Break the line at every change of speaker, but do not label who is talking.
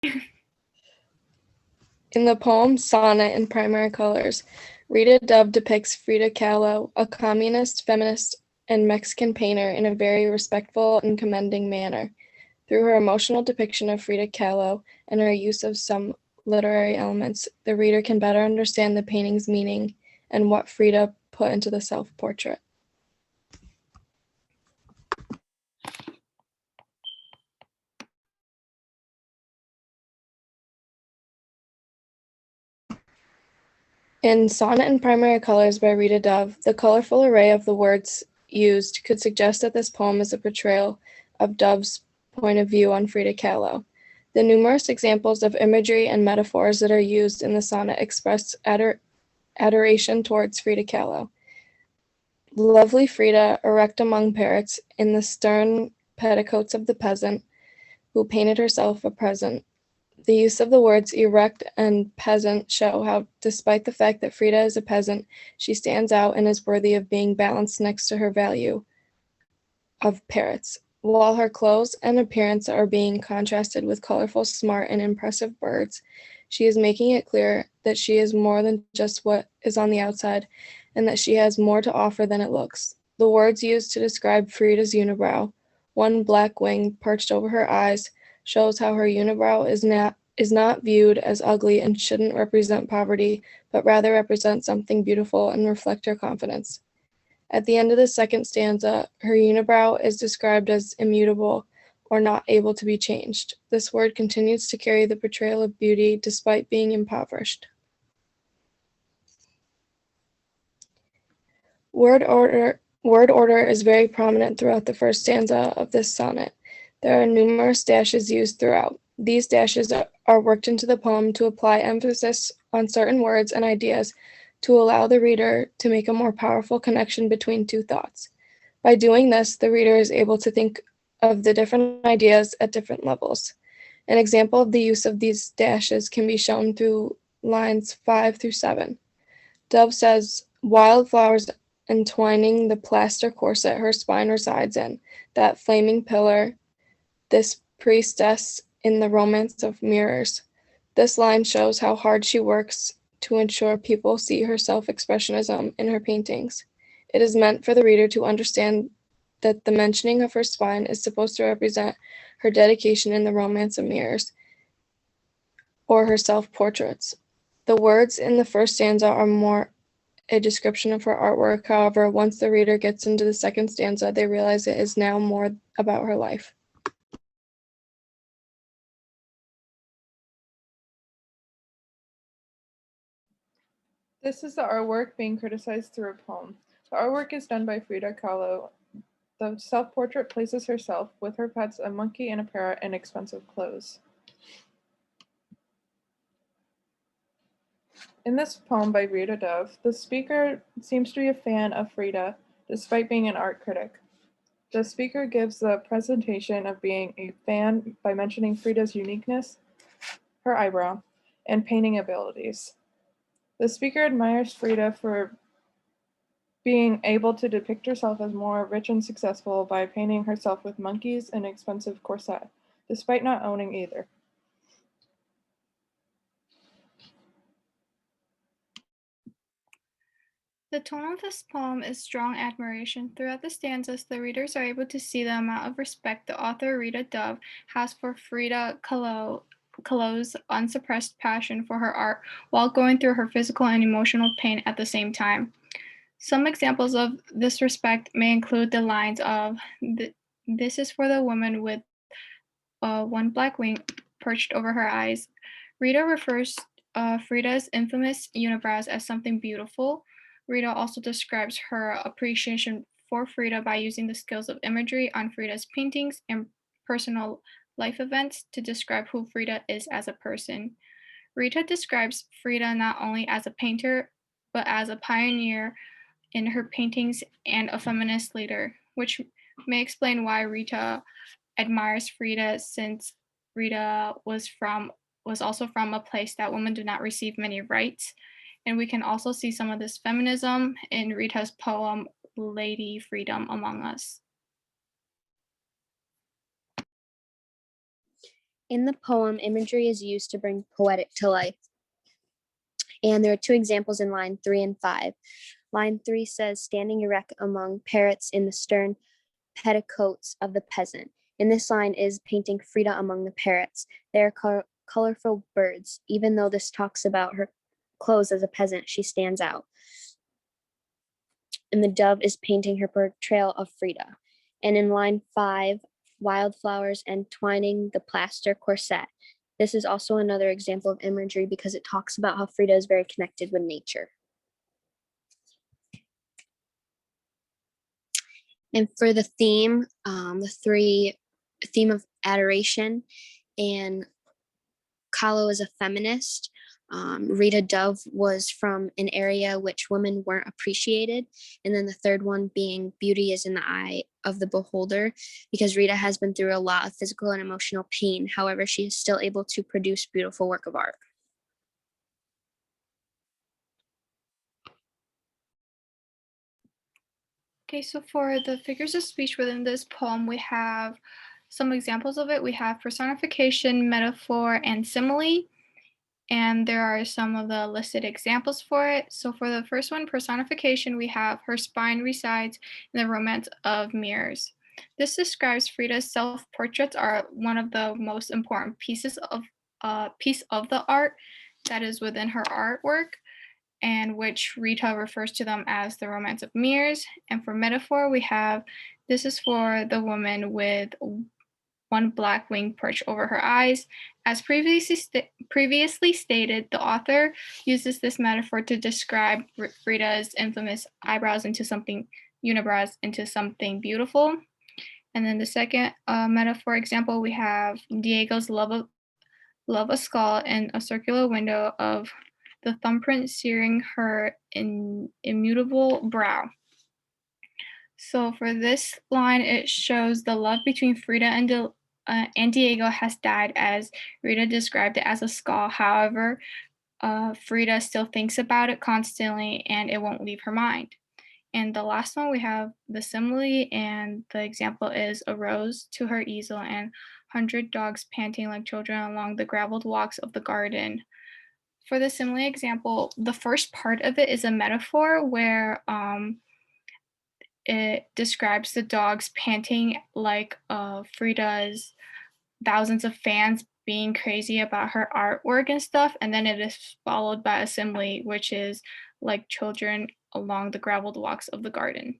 In the poem Sonnet in Primary Colors, Rita Dove depicts Frida Kahlo, a communist, feminist, and Mexican painter, in a very respectful and commending manner. Through her emotional depiction of Frida Kahlo and her use of some literary elements, the reader can better understand the painting's meaning and what Frida put into the self-portrait. In Sonnet in Primary Colors by Rita Dove, the colorful array of the words used could suggest that this poem is a portrayal of Dove's point of view on Frida Kahlo. The numerous examples of imagery and metaphors that are used in the sonnet express adoration towards Frida Kahlo. Lovely Frida, erect among parrots, in the stern petticoats of the peasant, who painted herself a present. The use of the words erect and peasant show how, despite the fact that Frida is a peasant, she stands out and is worthy of being balanced next to her value of parrots. While her clothes and appearance are being contrasted with colorful, smart, and impressive birds, she is making it clear that she is more than just what is on the outside, and that she has more to offer than it looks. The words used to describe Frida's unibrow, one black wing perched over her eyes, shows how her unibrow is not viewed as ugly and shouldn't represent poverty, but rather represent something beautiful and reflect her confidence. At the end of the second stanza, her unibrow is described as immutable or not able to be changed. This word continues to carry the portrayal of beauty despite being impoverished. Word order is very prominent throughout the first stanza of this sonnet. There are numerous dashes used throughout. These dashes are worked into the poem to apply emphasis on certain words and ideas to allow the reader to make a more powerful connection between two thoughts. By doing this, the reader is able to think of the different ideas at different levels. An example of the use of these dashes can be shown through lines 5 through 7. Dove says, "Wildflowers entwining the plaster corset her spine resides in, that flaming pillar, this priestess in the romance of mirrors." This line shows how hard she works to ensure people see her self-expressionism in her paintings. It is meant for the reader to understand that the mentioning of her spine is supposed to represent her dedication in the romance of mirrors, or her self-portraits. The words in the first stanza are more a description of her artwork. However, once the reader gets into the second stanza, they realize it is now more about her life.
This is the artwork being criticized through a poem. The artwork is done by Frida Kahlo. The self-portrait places herself, with her pets, a monkey and a parrot, in expensive clothes. In this poem by Rita Dove, the speaker seems to be a fan of Frida, despite being an art critic. The speaker gives the presentation of being a fan by mentioning Frida's uniqueness, her eyebrow, and painting abilities. The speaker admires Frida for being able to depict herself as more rich and successful by painting herself with monkeys and expensive corset, despite not owning either.
The tone of this poem is strong admiration. Throughout the stanzas, the readers are able to see the amount of respect the author Rita Dove has for Frida Kahlo's unsuppressed passion for her art while going through her physical and emotional pain at the same time. Some examples of this respect may include the lines of, "This is for the woman with one black wing perched over her eyes." Rita refers Frida's infamous unibrows as something beautiful. Rita also describes her appreciation for Frida by using the skills of imagery on Frida's paintings and personal life events to describe who Frida is as a person. Rita describes Frida not only as a painter, but as a pioneer in her paintings and a feminist leader, which may explain why Rita admires Frida, since Rita was also from a place that women do not receive many rights. And we can also see some of this feminism in Rita's poem Lady Freedom Among Us.
In the poem, imagery is used to bring poetic to life. And there are two examples in line 3 and 5. Line 3 says, standing erect among parrots in the stern petticoats of the peasant. In this line is painting Frida among the parrots. They are colorful birds. Even though this talks about her clothes as a peasant, she stands out. And the dove is painting her portrayal of Frida. And in line 5, wildflowers entwining the plaster corset. This is also another example of imagery because it talks about how Frida is very connected with nature. And for the theme, theme of adoration, and Kahlo is a feminist. Rita Dove was from an area which women weren't appreciated. And then the third one being beauty is in the eye of the beholder, because Rita has been through a lot of physical and emotional pain. However, she is still able to produce beautiful work of art.
Okay, so for the figures of speech within this poem, we have some examples of it. We have personification, metaphor, and simile. And there are some of the listed examples for it. So for the first one, personification, we have her spine resides in the romance of mirrors. This describes Frida's self-portraits are one of the most important piece of the art that is within her artwork, and which Rita refers to them as the romance of mirrors. And for metaphor, we have, this is for the woman with one black wing perched over her eyes. As previously stated, the author uses this metaphor to describe Frida's infamous eyebrows into something, unibrows into something beautiful. And then the second metaphor example, we have Diego's love a skull and a circular window of the thumbprint searing her immutable brow. So for this line, it shows the love between Frida and Diego has died, as Rita described it as a skull. However, Frida still thinks about it constantly and it won't leave her mind. And the last one, we have the simile, and the example is a rose to her easel and 100 dogs panting like children along the graveled walks of the garden. For the simile example, the first part of it is a metaphor where it describes the dogs panting like Frida's thousands of fans being crazy about her artwork and stuff. And then it is followed by a simile, which is like children along the graveled walks of the garden.